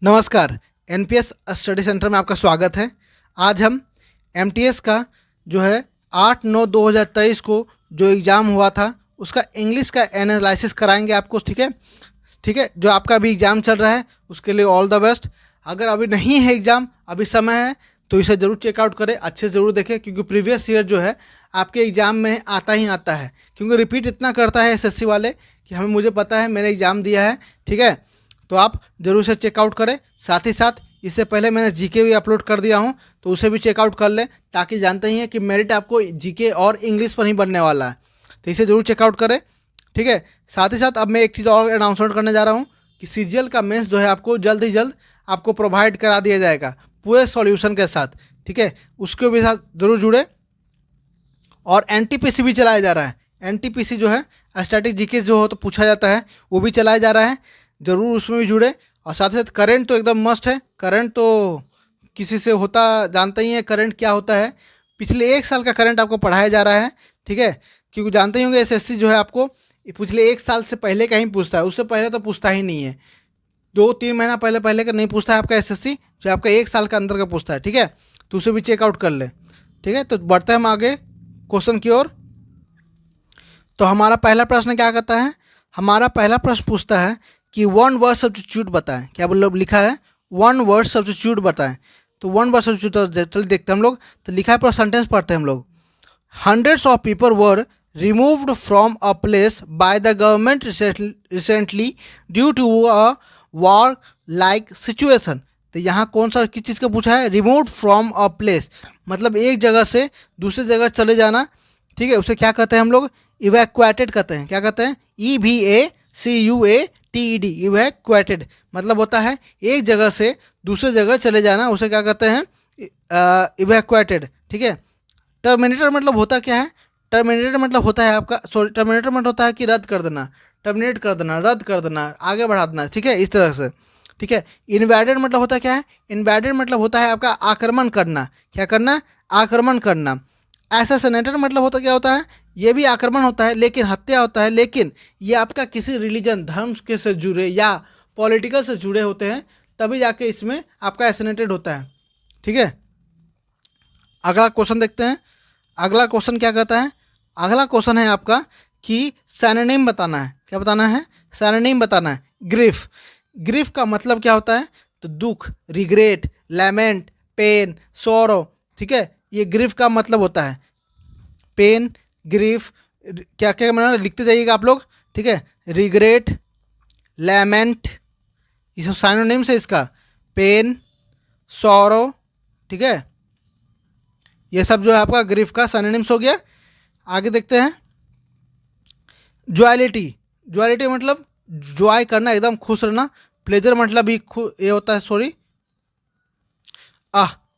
नमस्कार। NPS study centre में आपका स्वागत है। आज हम एमटीएस का जो है 8/9/2023 को जो एग्ज़ाम हुआ था उसका इंग्लिश का एनालिसिस कराएंगे आपको। ठीक है, जो आपका अभी एग्ज़ाम चल रहा है उसके लिए ऑल द बेस्ट। अगर अभी नहीं है एग्ज़ाम, अभी समय है, तो इसे ज़रूर चेकआउट करें, अच्छे से ज़रूर देखें, क्योंकि प्रीवियस ईयर जो है आपके एग्ज़ाम में आता ही आता है, क्योंकि रिपीट इतना करता है एसएससी वाले कि मुझे पता है, मैंने एग्ज़ाम दिया है। ठीक है, तो आप ज़रूर से चेकआउट करें। साथ ही साथ इससे पहले मैंने जीके भी अपलोड कर दिया हूं, तो उसे भी चेकआउट कर लें, ताकि जानते ही हैं कि मेरिट आपको जीके और इंग्लिश पर ही बनने वाला है, तो इसे ज़रूर चेकआउट करें। ठीक है, साथ ही साथ अब मैं एक चीज़ और अनाउंसमेंट करने जा रहा हूं कि सीजीएल का मेंस जो है आपको जल्द ही जल्द आपको प्रोवाइड करा दिया जाएगा पूरे सॉल्यूशन के साथ। ठीक है, उसके भी साथ ज़रूर जुड़े। और एनटीपीसी भी चलाया जा रहा है। एनटीपीसी जो है स्टैटिक जीके जो हो तो पूछा जाता है, वो भी चलाया जा रहा है, ज़रूर उसमें भी जुड़े। और साथ ही साथ करंट तो एकदम मस्ट है। करंट तो किसी से होता जानते ही है, करंट क्या होता है। पिछले 1 साल का करंट आपको पढ़ाया जा रहा है। ठीक है, क्योंकि जानते ही होंगे एसएससी जो है आपको पिछले 1 साल से पहले का ही पूछता है, उससे पहले तो पूछता ही नहीं है। 2-3 महीना पहले पहले का नहीं पूछता है आपका एसएससी, जो आपका 1 साल का अंदर का पूछता है। ठीक है, तो उसे भी चेकआउट कर ले। ठीक है, तो बढ़ते हैं हम आगे क्वेश्चन की ओर। तो हमारा पहला प्रश्न क्या कहता है? हमारा पहला प्रश्न पूछता है कि वन वर्ड सब्स्टिट्यूट बताएं। क्या बोल लिखा है? वन वर्ड सब्स्टिट्यूट बताएं। तो वन वर्ड सब्स्टिट्यूट चल देखते हैं हम लोग। तो लिखा है, पूरा सेंटेंस पढ़ते हैं हम लोग। Hundreds of people were removed from a place by the government recently due to a war like situation. तो यहाँ कौन सा किस चीज़ का पूछा है? रिमूव्ड फ्रॉम अ प्लेस, मतलब एक जगह से दूसरी जगह चले जाना। ठीक है, उसे क्या कहते हैं हम लोग? इवैक्यूएटेड कहते हैं। क्या कहते हैं? EVACUATED, इवैक्यूएटेड मतलब होता है एक जगह से दूसरे जगह चले जाना, उसे क्या कहते हैं? इवैक्यूएटेड। ठीक है, टर्मिनेटर मतलब होता क्या है? टर्मिनेटर मतलब होता है आपका, टर्मिनेटर मतलब होता है कि रद्द कर देना, टर्मिनेट कर देना, रद्द कर देना, आगे बढ़ा देना। ठीक है, इस तरह से। ठीक है, इन्वेडेड मतलब होता क्या है? इन्वेडेड मतलब होता है आपका आक्रमण करना। क्या करना? आक्रमण करना। असैसिनेटेड मतलब होता क्या होता है? ये भी आक्रमण होता है, लेकिन हत्या होता है, लेकिन ये आपका किसी रिलीजन धर्म के से जुड़े या पॉलिटिकल से जुड़े होते हैं, तभी जाके इसमें आपका असैसिनेटेड होता है। ठीक है, अगला क्वेश्चन देखते हैं। अगला क्वेश्चन क्या कहता है? अगला क्वेश्चन है आपका कि सिनोनिम बताना है। क्या बताना है? सिनोनिम बताना है। ग्रीफ। ग्रीफ का मतलब क्या होता है? तो दुख, रिग्रेट, लैमेंट, पेन, सोरो। ठीक है, ये ग्रीफ का मतलब होता है। पेन, ग्रीफ, क्या क्या मतलब लिखते जाइएगा आप लोग। ठीक है, रिग्रेट, लैमेंट, ये सब सिनोनिम्स है इसका। Pain, sorrow. ठीक है, ये सब जो है आपका ग्रीफ का सिनोनिम्स हो गया। आगे देखते हैं। जॉयलिटी। जॉयलिटी मतलब जॉय करना, एकदम खुश रहना। प्लेजर मतलब भी ये होता है, सॉरी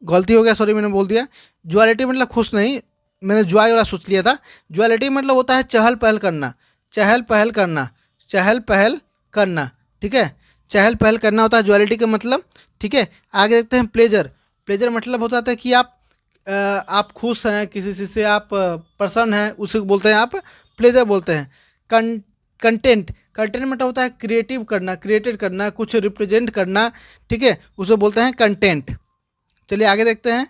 गलती हो गया, सॉरी मैंने बोल दिया। जॉयलिटी मतलब खुश नहीं, मैंने जॉय वाला सोच लिया था। जॉयलिटी मतलब होता है चहल पहल करना, चहल पहल करना, चहल पहल करना। ठीक है, चहल पहल करना होता है जॉयलिटी का मतलब। ठीक है, आगे देखते हैं। प्लेजर। प्लेजर मतलब होता है कि आप खुश हैं, किसी चीज़ से आप प्रसन्न हैं, उसे बोलते हैं आप प्लेजर बोलते हैं। कंटेंट। कंटेंट मतलब होता है क्रिएटिव करना, क्रिएटेड करना, कुछ रिप्रेजेंट करना। ठीक है, उसे बोलते हैं कंटेंट। चलिए आगे देखते हैं।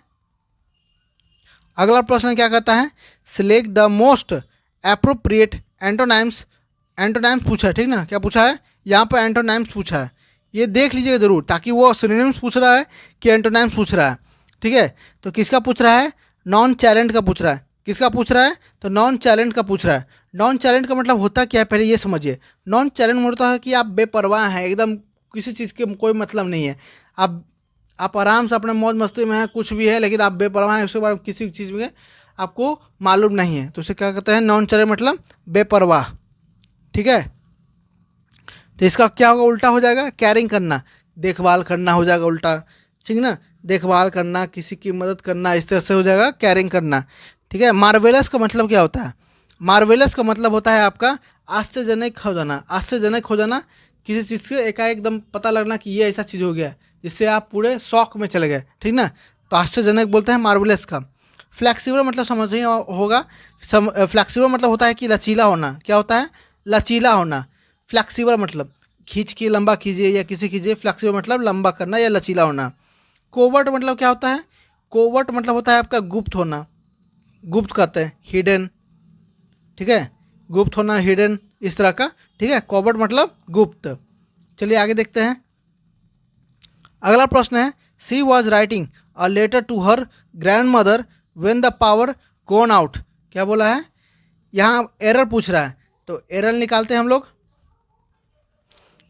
अगला प्रश्न क्या कहता है? Select the most appropriate antonyms. Antonyms पूछा है, ठीक ना? क्या पूछा है? यहाँ पर एंटोनाइम्स पूछा है, ये देख लीजिएगा ज़रूर, ताकि वो सिनोनिम्स पूछ रहा है कि एंटोनाइम्स पूछ रहा है। ठीक है, तो किसका पूछ रहा है? नॉन चैलेंट का पूछ रहा है। किसका पूछ रहा है? तो नॉन चैलेंट का पूछ रहा है। नॉन चैलेंट का मतलब होता क्या है, पहले ये समझिए। नॉन चैलेंट होता है कि आप बेपरवाह हैं, एकदम किसी चीज़ के कोई मतलब नहीं है। आप आराम से अपने मौज मस्ती में हैं, कुछ भी है, लेकिन आप बेपरवाह हैं, उसके बाद किसी चीज़ में आपको मालूम नहीं है, तो उसे क्या कहते हैं? नॉन चैलेंट मतलब बेपरवाह। ठीक है, तो इसका क्या होगा? उल्टा हो जाएगा, कैरिंग करना, देखभाल करना हो जाएगा उल्टा। ठीक ना, देखभाल करना, किसी की मदद करना, इस तरह से हो जाएगा कैरिंग करना। ठीक है, मार्वेलस का मतलब क्या होता है? मार्वेलस का मतलब होता है आपका आश्चर्यजनक हो जाना। आश्चर्यजनक हो जाना, किसी चीज़ से एकाएक एकदम पता लगना कि ये ऐसा चीज़ हो गया, जिससे आप पूरे शौक में चले गए। ठीक ना, तो आश्चर्यजनक बोलते हैं मार्वेलस का। फ्लैक्सिबल मतलब समझिए होगा। फ्लैक्सिबल मतलब होता है कि लचीला होना। क्या होता है? लचीला होना। फ्लैक्सिबल मतलब खींच के लंबा कीजिए या किसी कीजिए, फ्लेक्सिबल मतलब लंबा करना या लचीला होना। कोवर्ट मतलब क्या होता है? कोवर्ट मतलब होता है आपका गुप्त होना, गुप्त कहते हैं, हिडन, ठीक है, गुप्त होना, हिडन, इस तरह का, ठीक है। कोवर्ट मतलब गुप्त। चलिए आगे देखते हैं। अगला प्रश्न है, she was writing a letter to her grandmother when the power gone out. क्या बोला है? यहाँ एरर पूछ रहा है, तो एरर निकालते हैं हम लोग।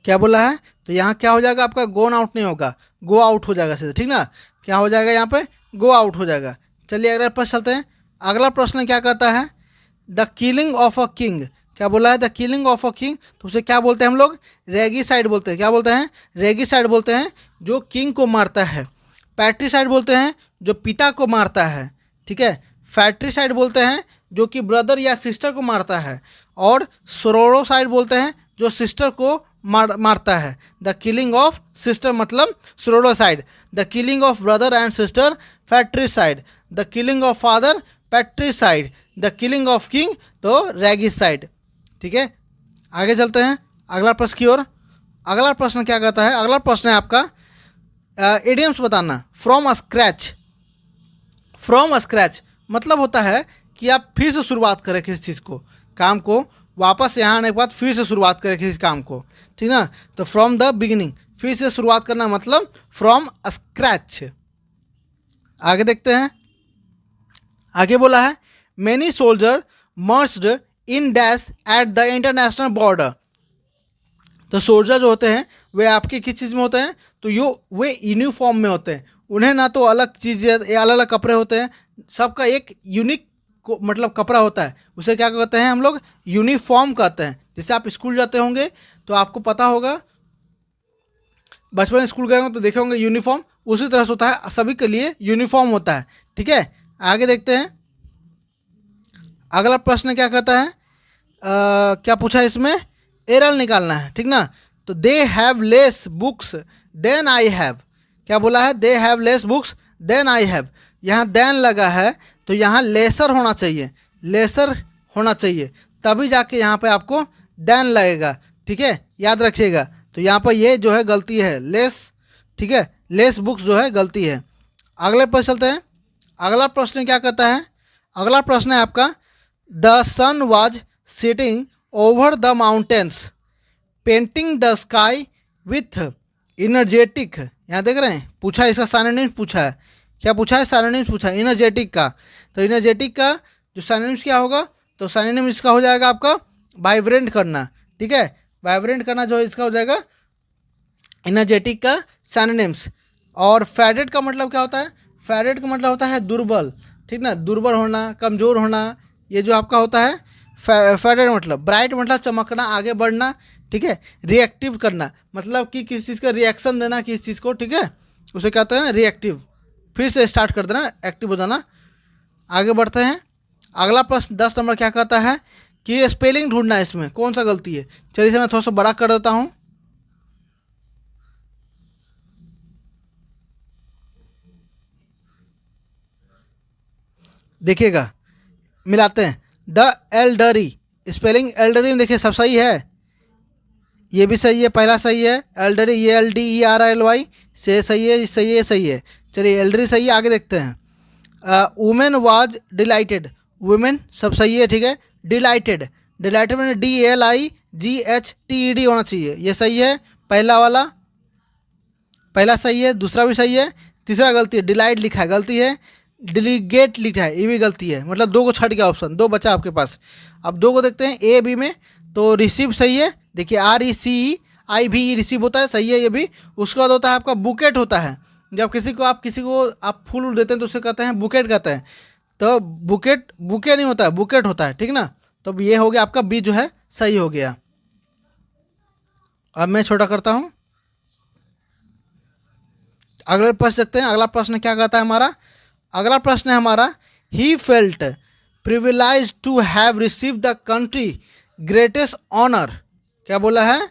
क्या बोला है? तो यहाँ क्या हो जाएगा आपका? गोन आउट नहीं होगा, गो आउट हो जाएगा सीधे, ठीक ना। क्या हो जाएगा यहाँ पे? गो आउट हो जाएगा। चलिए अगला प्रश्न चलते हैं। अगला प्रश्न क्या कहता है? The killing of a king. क्या बोला है? The killing of a king. तो उसे क्या बोलते हैं हम लोग? रेगिसाइड बोलते हैं। क्या बोलते हैं? रेगिसाइड बोलते हैं, जो किंग को मारता है। पैट्रीसाइड बोलते हैं, जो पिता को मारता है, ठीक है। फैट्रीसाइड बोलते हैं, जो कि ब्रदर या सिस्टर को मारता है। और सोरोसाइड बोलते हैं, जो सिस्टर को मारता है। द किलिंग ऑफ सिस्टर मतलब sororicide, the killing of brother and sister fratricide, the killing of father patricide, the killing of king तो रेगिसाइड, ठीक है। आगे चलते हैं अगला प्रश्न की ओर। अगला प्रश्न क्या कहता है? अगला प्रश्न है आपका इडियम्स बताना। From scratch. फ्रॉम स्क्रैच मतलब होता है कि आप फिर से शुरुआत करें किसी चीज़ को, काम को, वापस यहाँ आने के बाद फिर से शुरुआत करें किसी काम को, ठीक ना। तो फ्रॉम द बिगिनिंग, फिर से शुरुआत करना मतलब फ्रॉम स्क्रैच। आगे देखते हैं। आगे बोला है, many soldier massed in dash at the international border. तो सोल्जर जो होते हैं वे आपके किस चीज़ में होते हैं? तो वे यूनिफॉर्म में होते हैं। उन्हें ना तो अलग चीज़, अलग अलग कपड़े होते हैं, सबका एक यूनिक मतलब कपड़ा होता है। उसे क्या कहते हैं हम लोग? यूनिफॉर्म कहते हैं। जैसे आप स्कूल जाते होंगे तो आपको पता होगा, बचपन में स्कूल गए होंगे तो देखे होंगे यूनिफॉर्म, उसी तरह से होता है, सभी के लिए यूनिफॉर्म होता है, ठीक है। आगे देखते हैं। अगला प्रश्न क्या कहता है? क्या पूछा है इसमें? एरर निकालना है, ठीक ना। तो they have less books than I have. क्या बोला है? They have less books than I have. यहाँ देन लगा है तो यहाँ लेसर होना चाहिए, लेसर होना चाहिए, तभी जाके यहाँ पे आपको देन लगेगा, ठीक है, याद रखिएगा। तो यहाँ पर ये जो है गलती है, लेस, ठीक है, लेस बुक्स जो है गलती है। अगले प्रश्न चलते हैं। अगला प्रश्न क्या कहता है? अगला प्रश्न है आपका, the sun was sitting over the mountains painting the sky with energetic. यहाँ देख रहे हैं, पूछा इसका साइनोनिम्स पूछा है। क्या पूछा है? साइनोनिम्स पूछा है इनर्जेटिक का। तो इनर्जेटिक का जो साइनोनिम्स क्या होगा? तो साइनोनिम्स इसका हो जाएगा आपका वाइब्रेंट करना, ठीक है। वाइब्रेंट करना जो है इसका हो जाएगा इनर्जेटिक का साइनोनिम्स। और फैडेड का मतलब क्या होता है? फैडेड का मतलब होता है दुर्बल, ठीक ना, दुर्बल होना, कमज़ोर होना, ये जो आपका होता है फैडेड मतलब। ब्राइट मतलब चमकना, आगे बढ़ना, ठीक है। रिएक्टिव करना मतलब कि किसी चीज़ का रिएक्शन देना किसी चीज़ को, ठीक है, उसे कहते हैं रिएक्टिव। फिर से स्टार्ट कर देना, एक्टिव हो जाना। आगे बढ़ते हैं। अगला प्रश्न 10 नंबर क्या कहता है कि स्पेलिंग ढूंढना है, इसमें कौन सा गलती है। चलिए इसे मैं थोड़ा सा बड़ा कर देता हूँ। देखिएगा, मिलाते हैं। द एल्डरी, स्पेलिंग एल्डरी में देखिए सब सही है, ये भी सही है, पहला सही है। एल्डरी, ये LDERLY से सही है, सही है, सही है। चलिए एल्डरी सही है। आगे देखते हैं। वुमेन वाज डिलाइटेड, वुमेन सब सही है, ठीक है। डिलाइटेड, डिलाइटेड में DLIGHTED होना चाहिए, ये सही है। पहला वाला, पहला सही है, दूसरा भी सही है, तीसरा गलती है, डिलाइट लिखा है गलती है, डिलीगेट लिखा है ये भी गलती है, मतलब दो को छट गया ऑप्शन, दो बचा आपके पास। अब दो को देखते हैं A B में। तो रिसीव सही है, देखिए RECIVE रिसीव होता है, सही है ये भी। उसके बाद होता है आपका बुकेट होता है, जब किसी को आप फूल देते हैं तो उसे कहते हैं बुकेट कहते हैं। तो बुकेट, बुके नहीं होता है, बुकेट होता है, ठीक ना। तो ये हो गया आपका B जो है सही हो गया। अब मैं छोटा करता हूँ, अगले प्रश्न देखते हैं। अगला प्रश्न क्या कहता है हमारा? अगला प्रश्न है हमारा, he felt privileged to have receive the country greatest honour. क्या बोला है?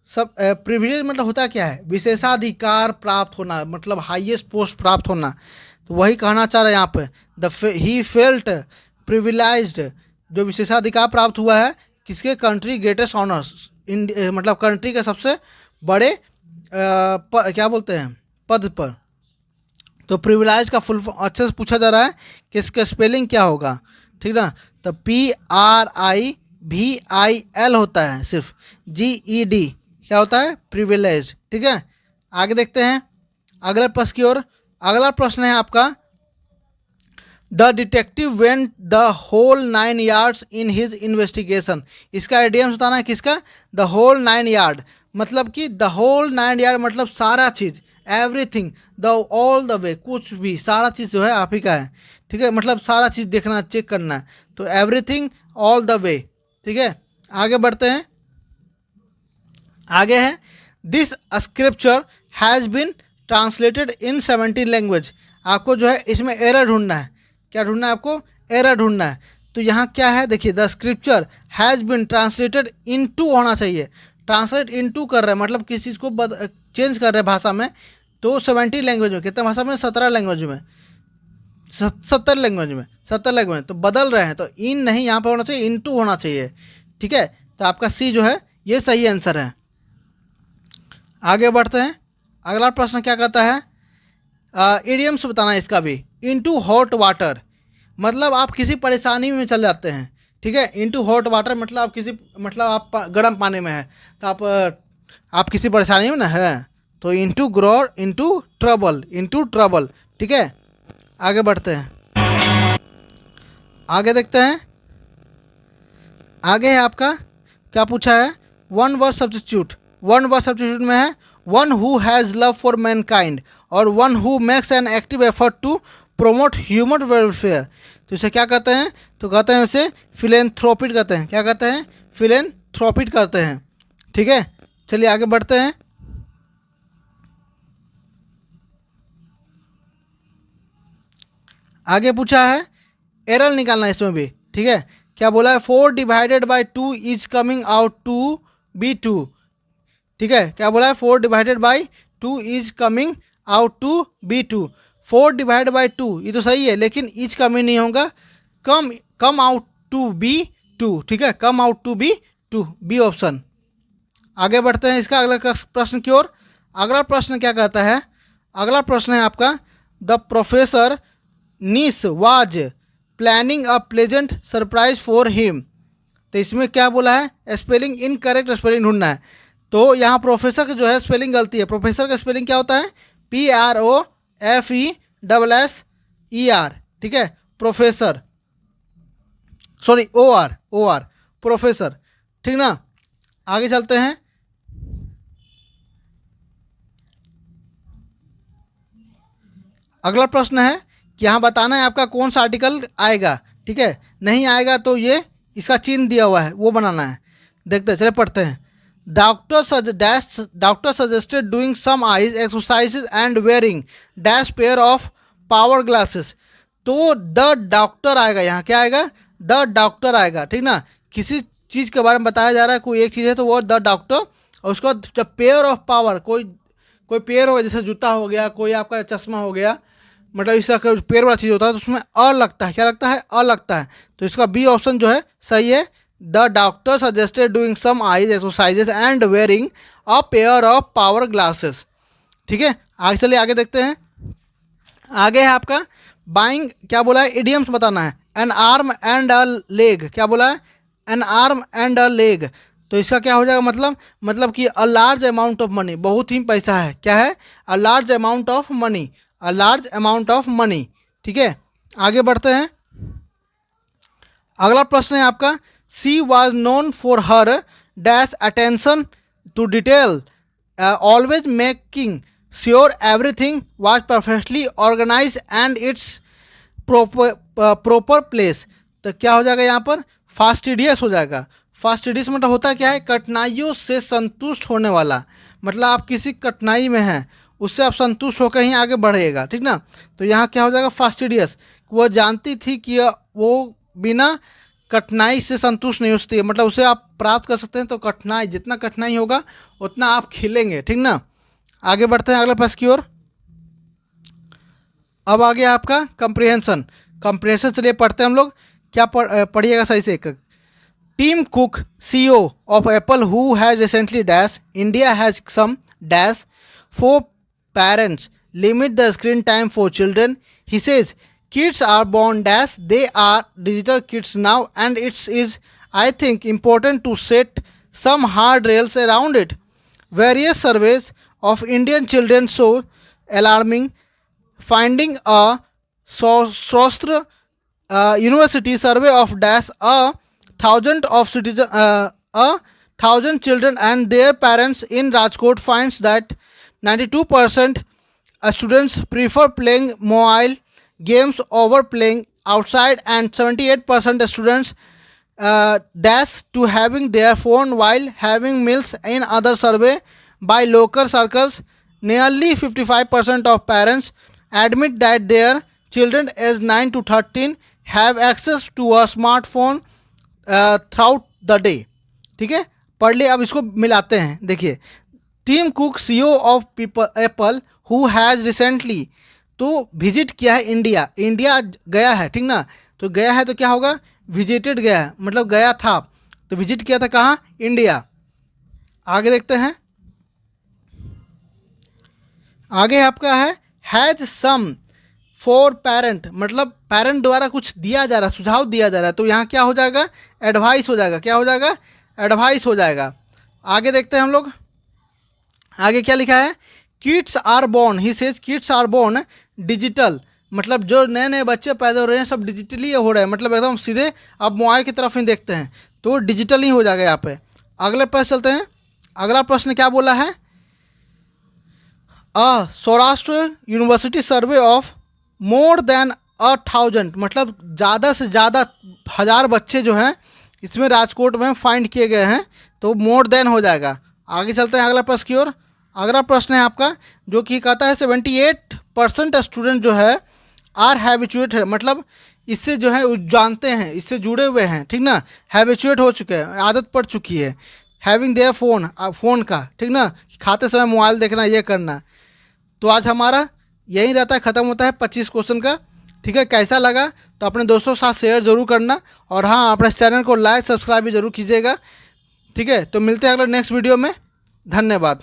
सब प्रिविलेज मतलब होता क्या है? विशेषाधिकार प्राप्त होना, मतलब हाईएस्ट पोस्ट प्राप्त होना। तो वही कहना चाह रहा है यहाँ पे। ही फेल्ट प्रिविलाइज्ड, जो विशेषाधिकार प्राप्त हुआ है किसके? कंट्री ग्रेटेस्ट ऑनर्स, मतलब कंट्री के सबसे बड़े क्या बोलते हैं पद पर। तो प्रिविलेज का फुल अच्छे से पूछा जा रहा है कि इसका स्पेलिंग क्या होगा, ठीक ना। तो PRIVIL होता है, सिर्फ GED क्या होता है, प्रिविलेज, ठीक है। आगे देखते हैं अगले प्रश्न की ओर। अगला प्रश्न है आपका, the detective went the whole 9 yards इन हिज इन्वेस्टिगेशन। इसका एडियम्स बताना है किसका, द होल 9 yard, मतलब कि द होल 9 yard मतलब सारा चीज़, everything, the all the way, कुछ भी, सारा चीज़ जो है आप ही का है, ठीक है, मतलब सारा चीज़ देखना, चेक करना है, तो एवरीथिंग ऑल द वे, ठीक है। आगे बढ़ते हैं, आगे है this scripture has been translated in 17 language. आपको जो है इसमें एरर ढूंढना है, क्या ढूंढना है आपको, एरर ढूंढना है। तो यहाँ क्या है देखिए, the scripture has been translated into होना चाहिए, ट्रांसलेट इनटू कर रहे हैं मतलब किसी चीज़ को चेंज कर रहे हैं भाषा में। तो 70 लैंग्वेज में, कितने भाषा में, 17 लैंग्वेज में, 70 लैंग्वेज में, 70 लैंग्वेज, तो बदल रहे हैं, तो इन नहीं यहाँ पर होना चाहिए, इनटू होना चाहिए, ठीक है। तो आपका सी जो है ये सही आंसर है। आगे बढ़ते हैं, अगला प्रश्न क्या कहता है, इडियम्स बताना है इसका भी। इनटू हॉट वाटर मतलब आप किसी परेशानी में चल जाते हैं, ठीक है। इनटू हॉट वाटर मतलब आप किसी, मतलब आप गर्म पानी में है, तो आप किसी परेशानी में ना है, तो इनटू ग्रोर, इनटू ट्रबल, इनटू ट्रबल, ठीक है। आगे बढ़ते हैं, आगे देखते हैं, आगे है आपका क्या पूछा है, one word substitute. One word substitute में है one who has love for mankind और one who makes an active effort to promote human welfare. तो इसे क्या कहते हैं, तो कहते हैं इसे फिलेंथ्रोपिड कहते हैं, क्या कहते हैं, फिलेंथ्रोपिड कहते हैं, ठीक है। चलिए आगे बढ़ते हैं, आगे पूछा है एरर निकालना है इसमें भी, ठीक है। क्या बोला है, 4 divided by 2 is coming out to be 2, ठीक है। क्या बोला है, 4 divided by 2 is coming out to be 2। 4 divided by 2 ये तो सही है, लेकिन इज कमिंग नहीं होगा, कम आउट टू बी 2, ठीक है, come out to be 2, B option. आगे बढ़ते हैं इसका अगला प्रश्न की ओर। अगला प्रश्न क्या कहता है, अगला प्रश्न है आपका, the professor niece was planning a pleasant surprise for him. तो इसमें क्या बोला है, स्पेलिंग इनकरेक्ट स्पेलिंग ढूंढना है। तो यहाँ प्रोफेसर का जो है स्पेलिंग गलती है, प्रोफेसर का स्पेलिंग क्या होता है, PROFESSER, ठीक है, प्रोफेसर, सॉरी OR प्रोफेसर, ठीक ना। आगे चलते हैं, अगला प्रश्न है कि यहाँ बताना है आपका कौन सा आर्टिकल आएगा, ठीक है। नहीं आएगा तो ये इसका चिन्ह दिया हुआ है वो बनाना है। देखते हैं, चले पढ़ते हैं। Doctor suggested doing some eyes exercises and wearing dash pair of power glasses. तो द डॉक्टर आएगा, यहाँ क्या आएगा, द डॉक्टर आएगा, ठीक ना। किसी चीज़ के बारे में बताया जा रहा है, कोई एक चीज़ है तो वो द डॉक्टर, और उसके बाद जब पेयर ऑफ पावर, कोई पेयर होगा, जैसे जूता हो गया, कोई आपका चश्मा हो गया, मतलब इसका पेयर वाला चीज़ होता है तो उसमें अ लगता है, क्या लगता है, अ लगता है। तो इसका बी ऑप्शन जो है सही है, the doctor suggested doing some eyes exercises and wearing a pair of power glasses, ठीक है। आगे चलिए आगे देखते हैं, आगे है आपका बाइंग, क्या बोला है, इडियम्स बताना है। An arm and a leg, क्या बोला है, an arm and a leg. तो इसका क्या हो जाएगा, मतलब कि a large amount of money, बहुत ही पैसा है, क्या है, a large amount of money, a large amount of money, ठीक है। आगे बढ़ते हैं, अगला प्रश्न है आपका, she was known for her dash attention to detail always making sure everything was perfectly organise and it's proper place. तो क्या हो जाएगा यहाँ पर, फास्टिडियस हो जाएगा। फास्टिडियस मतलब होता है क्या है, कठिनाइयों से संतुष्ट होने वाला, मतलब आप किसी कठिनाई में हैं उससे आप संतुष्ट होकर ही आगे बढ़ेगा, ठीक ना। तो यहाँ क्या हो जाएगा, फास्टिडियस, वो जानती थी कि वो बिना कठिनाई से संतुष्ट नहीं होती है, मतलब उसे आप प्राप्त कर सकते हैं, तो कठिनाई, जितना कठिनाई होगा उतना आप खिलेंगे, ठीक ना। आगे बढ़ते हैं अगले प्रश्न की ओर। अब आगे आपका कंप्रिहेंशन, चलिए पढ़ते हैं हम लोग, क्या पढ़िएगा सही से एक। Tim Cook, CEO of Apple, who has recently dash India has some dash for parents limit the screen time for children. He says kids are born dash they are digital kids now, and it is, I think, important to set some hard rails around it. Various surveys of Indian children show alarming finding. A Sostra University survey of dash a thousand children and their parents in Rajkot finds that 92% students prefer playing mobile games over playing outside, and 78% students dash to having their phone while having meals. In other survey by local circles, nearly 55% of parents admit that their children aged 9 to 13 have access to a smartphone through the day. ठीक है, पढ़ लिए. अब इसको मिलाते हैं. देखिए, Tim Cook CEO of Apple who has recently, तो विजिट किया है इंडिया. इंडिया गया है, ठीक ना. तो गया है तो क्या होगा, विजिटेड गया है, मतलब गया था. तो विजिट किया था कहाँ, इंडिया. आगे देखते हैं. आगे आपका है हैज सम फॉर पेरेंट, मतलब पेरेंट द्वारा कुछ दिया जा रहा है, सुझाव दिया जा रहा है. तो यहाँ क्या हो जाएगा, एडवाइस हो जाएगा. क्या हो जाएगा, एडवाइस हो जाएगा. आगे देखते हैं हम लोग. आगे क्या लिखा है, kids are born, he says kids are born digital, मतलब जो नए नए बच्चे पैदा हो रहे हैं सब डिजिटली हो रहे हैं, मतलब एकदम सीधे अब मोबाइल की तरफ ही देखते हैं, तो डिजिटल ही हो जाएगा यहाँ पे. अगले प्रश्न चलते हैं. अगला प्रश्न क्या बोला है, Saurashtra university survey of more than 1000, मतलब ज़्यादा से ज़्यादा 1000 बच्चे जो हैं इसमें राजकोट में फाइंड किए गए हैं, तो मोर देन हो जाएगा. आगे चलते हैं अगला प्रश्न की ओर. अगला प्रश्न है आपका जो कि कहता है 78% स्टूडेंट जो है आर हैबिचुएट है, मतलब इससे जो है जानते हैं, इससे जुड़े हुए हैं, ठीक ना. हैबिचुएट हो चुके हैं, आदत पड़ चुकी है. हैविंग देयर फोन, फ़ोन का, ठीक ना, खाते समय मोबाइल देखना, ये करना. तो आज हमारा यही रहता है, ख़त्म होता है 25 क्वेश्चन का. ठीक है, कैसा लगा तो अपने दोस्तों के साथ शेयर ज़रूर करना, और हाँ, अपने चैनल को लाइक सब्सक्राइब भी ज़रूर कीजिएगा. ठीक है, तो मिलते हैं अगले नेक्स्ट वीडियो में. धन्यवाद.